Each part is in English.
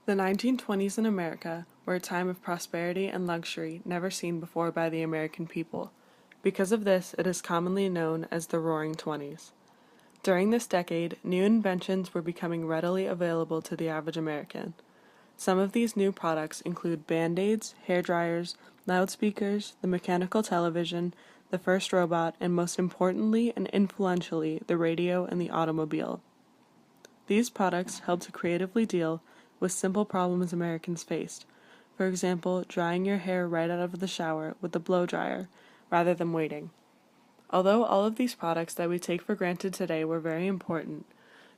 The 1920s in America were a time of prosperity and luxury never seen before by the American people. Because of this, it is commonly known as the Roaring Twenties. During this decade, new inventions were becoming readily available to the average American. Some of these new products include Band-Aids, hair dryers, loudspeakers, the mechanical television, the first robot, and most importantly and influentially, the radio and the automobile. These products help to creatively deal with simple problems Americans faced. For example, drying your hair right out of the shower with a blow dryer, rather than waiting. Although all of these products that we take for granted today were very important,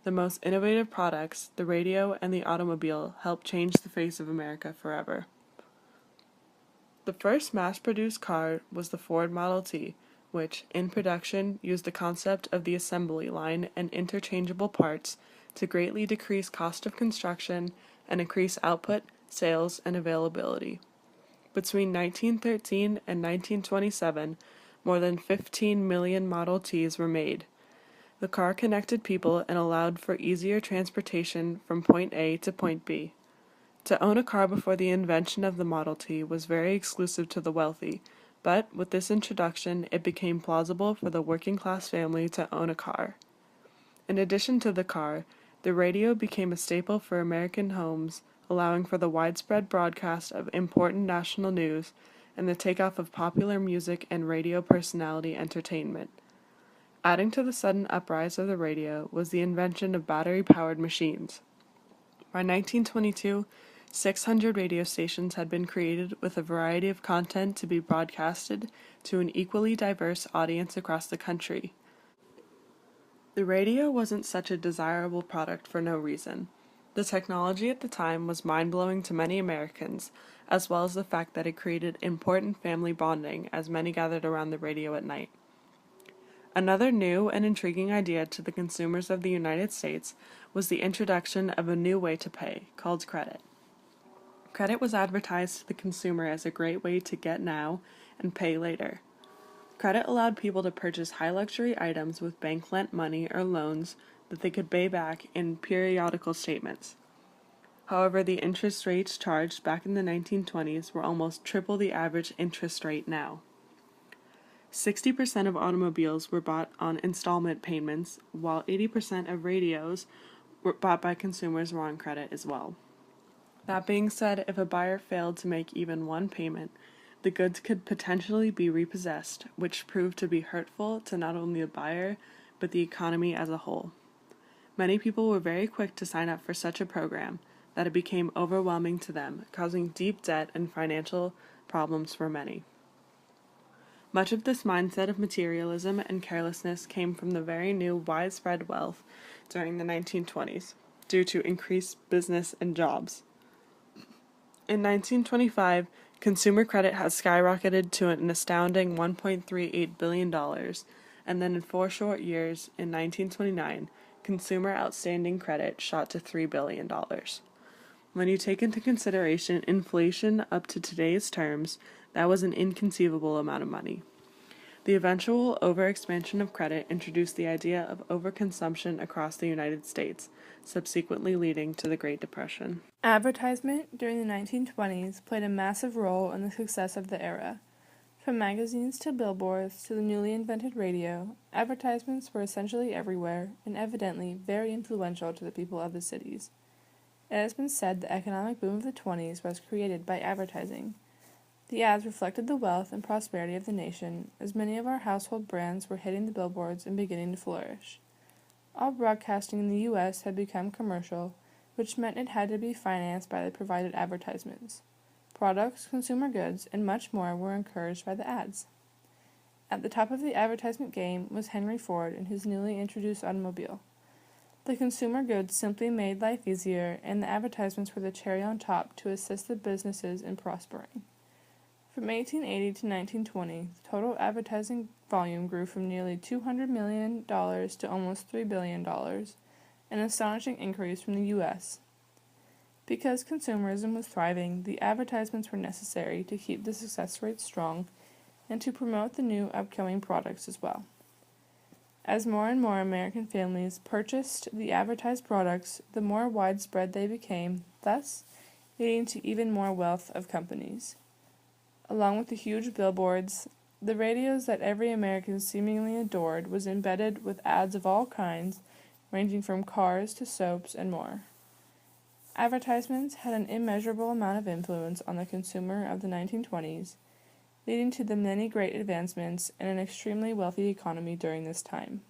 the most innovative products, the radio and the automobile, helped change the face of America forever. The first mass-produced car was the Ford Model T, which, in production, used the concept of the assembly line and interchangeable parts to greatly decrease cost of construction and increase output, sales, and availability. Between 1913 and 1927, more than 15 million Model Ts were made. The car connected people and allowed for easier transportation from point A to point B. To own a car before the invention of the Model T was very exclusive to the wealthy, but with this introduction, it became plausible for the working-class family to own a car. In addition to the car, the radio became a staple for American homes, allowing for the widespread broadcast of important national news and the takeoff of popular music and radio personality entertainment. Adding to the sudden uprise of the radio was the invention of battery-powered machines. By 1922, 600 radio stations had been created with a variety of content to be broadcasted to an equally diverse audience across the country. The radio wasn't such a desirable product for no reason. The technology at the time was mind-blowing to many Americans, as well as the fact that it created important family bonding as many gathered around the radio at night. Another new and intriguing idea to the consumers of the United States was the introduction of a new way to pay, called credit. Credit was advertised to the consumer as a great way to get now and pay later. Credit allowed people to purchase high-luxury items with bank-lent money or loans that they could pay back in periodical statements. However, the interest rates charged back in the 1920s were almost triple the average interest rate now. 60% of automobiles were bought on installment payments, while 80% of radios were bought by consumers were on credit as well. That being said, if a buyer failed to make even one payment, the goods could potentially be repossessed, which proved to be hurtful to not only the buyer, but the economy as a whole. Many people were very quick to sign up for such a program that it became overwhelming to them, causing deep debt and financial problems for many. Much of this mindset of materialism and carelessness came from the very new widespread wealth during the 1920s, due to increased business and jobs. In 1925, consumer credit has skyrocketed to an astounding $1.38 billion, and then in 4 short years, in 1929, consumer outstanding credit shot to $3 billion. When you take into consideration inflation up to today's terms, that was an inconceivable amount of money. The eventual overexpansion of credit introduced the idea of overconsumption across the United States, subsequently leading to the Great Depression. Advertisement during the 1920s played a massive role in the success of the era. From magazines to billboards to the newly invented radio, advertisements were essentially everywhere and evidently very influential to the people of the cities. It has been said the economic boom of the 20s was created by advertising. The ads reflected the wealth and prosperity of the nation, as many of our household brands were hitting the billboards and beginning to flourish. All broadcasting in the U.S. had become commercial, which meant it had to be financed by the provided advertisements. Products, consumer goods, and much more were encouraged by the ads. At the top of the advertisement game was Henry Ford and his newly introduced automobile. The consumer goods simply made life easier, and the advertisements were the cherry on top to assist the businesses in prospering. From 1880 to 1920, the total advertising volume grew from nearly $200 million to almost $3 billion, an astonishing increase from the U.S. Because consumerism was thriving, the advertisements were necessary to keep the success rate strong and to promote the new upcoming products as well. As more and more American families purchased the advertised products, the more widespread they became. Thus, leading to even more wealth of companies. Along with the huge billboards, the radios that every American seemingly adored was embedded with ads of all kinds, ranging from cars to soaps and more. Advertisements had an immeasurable amount of influence on the consumer of the 1920s, leading to the many great advancements in an extremely wealthy economy during this time.